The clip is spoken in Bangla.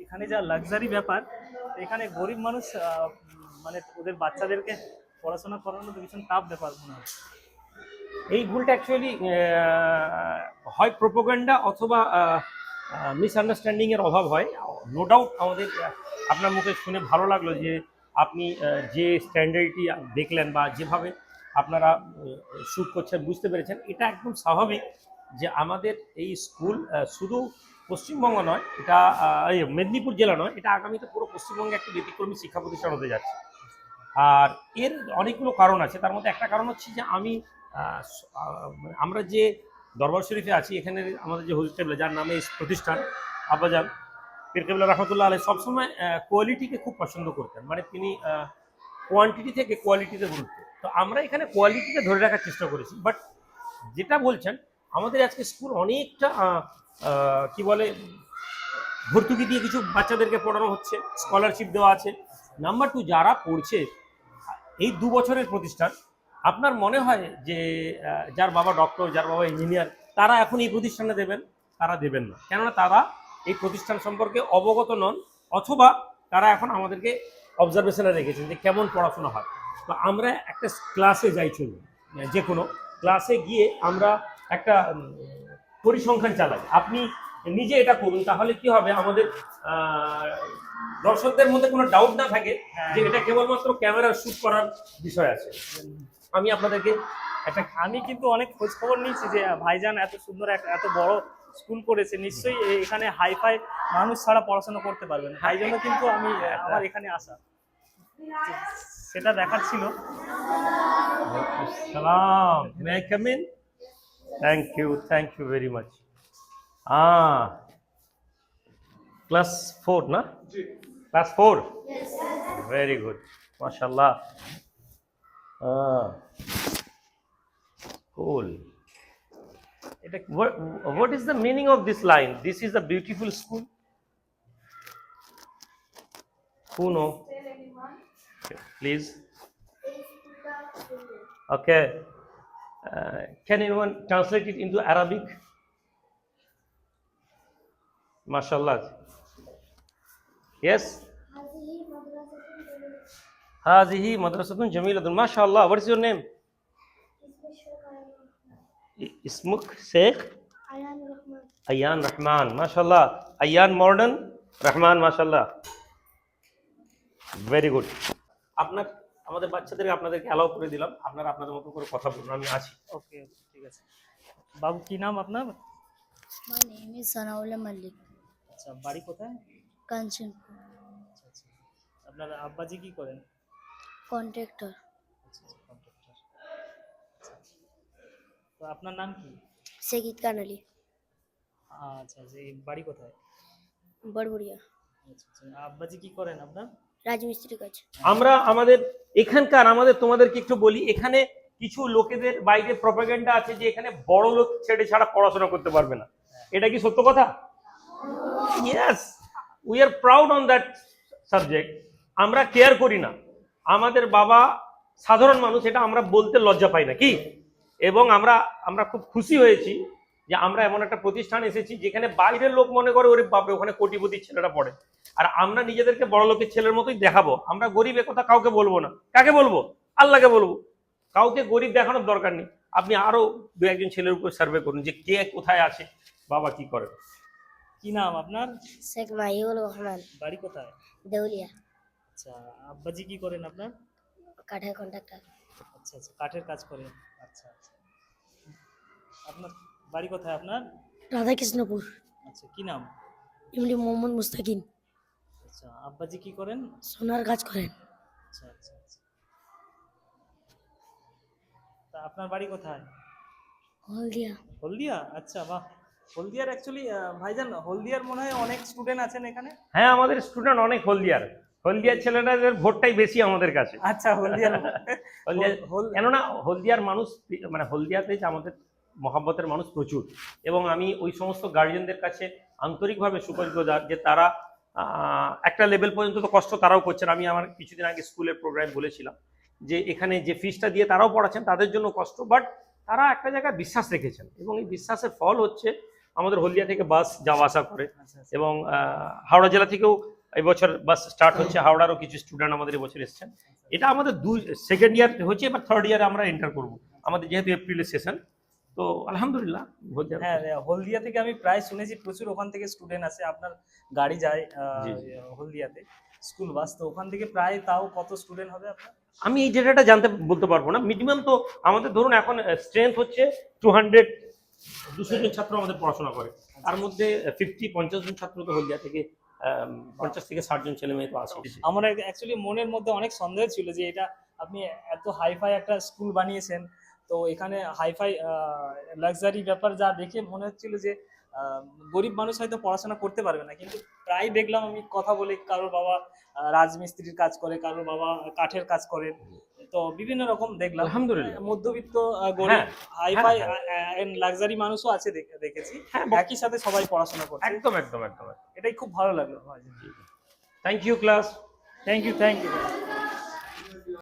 এখানে যা লাক্সারি ব্যাপার, এখানে গরিব মানুষ মানে ওদের বাচ্চাদেরকে পড়াশোনা করানো তো ভীষণ টাফ ব্যাপার মনে হয়। এই ভুলটা অ্যাকচুয়ালি হয় প্রোপাগান্ডা অথবা মিসআন্ডারস্ট্যান্ডিং এর অভাব হয়। নো ডাউট আমাদের আপনার মুখে শুনে ভালো লাগলো যে আপনি যে স্ট্যান্ডার্ডটি দেখলেন বা যেভাবে আপনারা শ্যুট করছেন বুঝতে পেরেছেন, এটা একদম স্বাভাবিক যে আমাদের এই স্কুল শুধু পশ্চিমবঙ্গ নয়, এটা এই মেদিনীপুর জেলা নয়, এটা আগামীতে পুরো পশ্চিমবঙ্গে একটি ব্যতিক্রমী শিক্ষা প্রতিষ্ঠান হতে যাচ্ছে। আর এর অনেকগুলো কারণ আছে, তার মধ্যে একটা কারণ হচ্ছে যে আমরা যে দরবার শরীফে আছি, এখানে আমাদের যে হুজুর কেবলা যার নামে এই প্রতিষ্ঠান আব্বাজান পীর কেবলা রহমতুল্লাহ আলাইহি সবসময় কোয়ালিটিকে খুব পছন্দ করতেন, মানে তিনি কোয়ান্টিটি থেকে কোয়ালিটিতে গুরুত্ব। তো আমরা এখানে কোয়ালিটিকে ধরে রাখার চেষ্টা করেছি। বাট যেটা বলছেন, আমাদের আজকে স্কুল অনেকটা কি বলে ভর্তুকি দিয়ে কিছু বাচ্চাদেরকে পড়ানো হচ্ছে, স্কলারশিপ দেওয়া আছে। নাম্বার 2, যারা পড়ছে এই 2 বছরের প্রতিষ্ঠান, আপনার মনে হয় যে যার বাবা ডক্টর, যার বাবা ইঞ্জিনিয়ার, তারা এখন এই প্রতিষ্ঠানে দেবেন? তারা দেবেন না, কেননা তারা এই প্রতিষ্ঠান সম্পর্কে অবগত নন, অথবা তারা এখন আমাদেরকে অবজারভেশনে রেখেছেন যে কেমন পড়াশোনা হয়। তো আমরা একটা ক্লাসে যাই, চলুন যে কোনো ক্লাসে গিয়ে আমরা একটা পরিসংখ্যান চালাই। আপনি নিজে এটা করুন, তাহলে কি হবে, আমাদের দর্শকদের মধ্যে কোনো ডাউট না থাকে যে এটা কেবলমাত্র ক্যামেরা শুট করার বিষয় আছে। আমি আপনাদেরকে একটা, আমি কিন্তু অনেক খোঁজ খবর নিয়েছি যে ভাইজান এত সুন্দর এত বড় স্কুল করেছে, নিশ্চয়ই এখানে হাইফাই মানুষ ছাড়া পড়াশোনা করতে পারবে না, তাই জন্য কিন্তু আমি আমার এখানে আসা, সেটা দেখার ছিল। সালাম, may I come in? Thank you very much. Class 4 না? ক্লাস 4? ভেরি গুড, মাশাআল্লাহ। Cool. What is the meaning of this line? This is a beautiful school. Who know? Please. Okay. Can anyone translate it into Arabic? MashaAllah. Yes. Hazihi madrasatun jamilatun. MashaAllah. What is your name? Ismuk Sheikh Ayyan Rahman. MashaAllah. Ayyan modern, Rahman MashaAllah. Very good. আপনার আমাদের বাচ্চাদেরকে আপনাদেরকে অ্যালাউ করে দিলাম, আপনারা আপনাদের মতো করে কথা বলুন, আমি আছি। ওকে, ঠিক আছে। বাবু, কি নাম আপনার? My name is Sanaullah Malik. আচ্ছা, বাড়ি কোথায়? Kanchanpur. আচ্ছা আচ্ছা। আপনার আব্বাজি কি করেন? Contractor. আচ্ছা আচ্ছা, কন্ট্রাক্টর। তো আপনার নাম কি? Sagit Kanali. আচ্ছা আচ্ছা, এই বাড়ি কোথায়? Badburia. আচ্ছা আচ্ছা, আব্বাজি কি করেন আপনার? রাজমিস্ত্রি কাজ। আমরা আমাদের এখানকার তোমাদেরকে একটু বলি, এখানে কিছু লোকেদের বাইরে প্রপাগান্ডা আছে যে এখানে বড় লোক ছেড়ে ছাড়া পড়াশোনা করতে পারবে না। এটা কি সত্য কথা? Yes, we are proud on that subject. আমরা কেয়ার করি না, আমাদের বাবা সাধারণ মানুষ, এটা আমরা বলতে লজ্জা পাই না কি। এবং আমরা খুব খুশি হয়েছি যে আমরা এমন একটা প্রতিষ্ঠান এসেছি যেখানে বাইরের লোক মনে করে ওরে বাপরে ওখানে কোটিপতি ছেলেরা পড়ে, আর আমরা নিজেদেরকে বড় লোকের ছেলের মতোই দেখাবো। আমরা গরিব কথা কাউকে বলবো না। কাকে বলবো? আল্লাহকে বলবো। কাউকে গরিব দেখানোর দরকার নেই। আপনি আরো 2-1 জন ছেলের উপর সার্ভে করুন যে কে কোথায় আছে, বাবা কি করে। কি নাম আপনার? শেখ মাহিউল রহমান। বাড়ি কোথায়? দেউলিয়া। আচ্ছা, আব্বাজি কি করেন আপনার? কাঠের কন্ট্রাক্টর। আচ্ছা আচ্ছা, কাঠের কাজ করেন। আচ্ছা আচ্ছা, আপনার বাড়ি কোথায় আপনার? রাধাকৃষ্ণপুর। আচ্ছা, কি নাম? ইমলি মোহাম্মদ মুস্তাকিম। আচ্ছা, আব্বাজি কি করেন? সোনার কাজ করেন। আচ্ছা আচ্ছা আচ্ছা। তা আপনার বাড়ি কোথায়? হলদিয়া। হলদিয়া? আচ্ছা, বাহ। হলদিয়ার অ্যাকচুয়ালি ভাইজান, হলদিয়ার মনে হয় অনেক স্টুডেন্ট আছেন এখানে। হ্যাঁ, আমাদের স্টুডেন্ট অনেক হলদিয়ার ছেলেদের ভোটটাই বেশি আমাদের কাছে। আচ্ছা, হলদিয়ার কেননা হলদিয়ার মানুষ, মানে হলদিয়াতে আমাদের মহাব্বতের মানুষ প্রচুর, এবং আমি ওই সমস্ত গার্জিয়ানদের কাছে আন্তরিকভাবে সুকৃতজ্ঞ যে তারা একটা লেভেল পর্যন্ত তো কষ্ট তারাও করছেন। আমি আমার কিছুদিন আগে স্কুলের প্রোগ্রাম বলেছিলাম যে এখানে যে ফিসটা দিয়ে তারাও পড়াচ্ছেন, তাদের জন্য কষ্ট, বাট তারা একটা জায়গায় বিশ্বাস রেখেছেন, এবং এই বিশ্বাসের ফল হচ্ছে আমাদের হলদিয়া থেকে বাস যাওয়া আসা করে, আচ্ছা, আচ্ছা। এবং হাওড়া জেলা থেকেও এবছর বাস স্টার্ট হচ্ছে, হাওড়ারও কিছু স্টুডেন্ট আমাদের এবছর এসেছেন। এটা আমাদের সেকেন্ড ইয়ার হচ্ছে, এবার থার্ড ইয়ারে আমরা এন্টার করব, আমাদের যেহেতু এপ্রিলের সেশন। তো আলহামদুলিল্লাহ হলদিয়া। হ্যাঁ, হলদিয়া থেকে আমি প্রায় শুনেছি প্রচুর ওখান থেকে স্টুডেন্ট আসে, আপনার গাড়ি যায় জি, জি। হলদিয়াতে, স্কুল বাস। তো ওখান থেকে প্রায় তাও কত স্টুডেন্ট হবে আপনার? আমি এই ডেটাটা বলতে পারবো না, মিনিমাম তো আমাদের ধরুন এখন স্ট্রেংথ হচ্ছে 200 জন ছাত্র আমাদের পড়াশোনা করে, তার মধ্যে 50 জন ছাত্র তো হলদিয়া থেকে, 50 থেকে 60 জন ছেলে মেয়ে তো আসে। আমার অ্যাকচুয়ালি মনের মধ্যে অনেক সন্দেহ ছিল যে এটা আপনি এত হাইফাই একটা স্কুল বানিয়েছেন, তো এখানে হাইফাই লাক্সারি ব্যাপার যা দেখে মনে হচ্ছিল যে গরিব মানুষ হয়তো পড়াশোনা করতে পারবে না, কিন্তু প্রায় দেখলাম আমি কথা বলে, কারোর বাবা রাজমিস্ত্রির কাজ করে, কারোর বাবা কাঠের কাজ করেন, তো বিভিন্ন রকম দেখলাম। আলহামদুলিল্লাহ। মধ্যবিত্ত গরিব হ্যাঁ, হাইফাই হ্যাঁ, লাক্সারি মানুষও আছে দেখেছি, হ্যাঁ, একই সাথে সবাই পড়াশোনা করছে। একদম একদম একদম। এটাই খুব ভালো লাগলো। Thank you class. Thank you.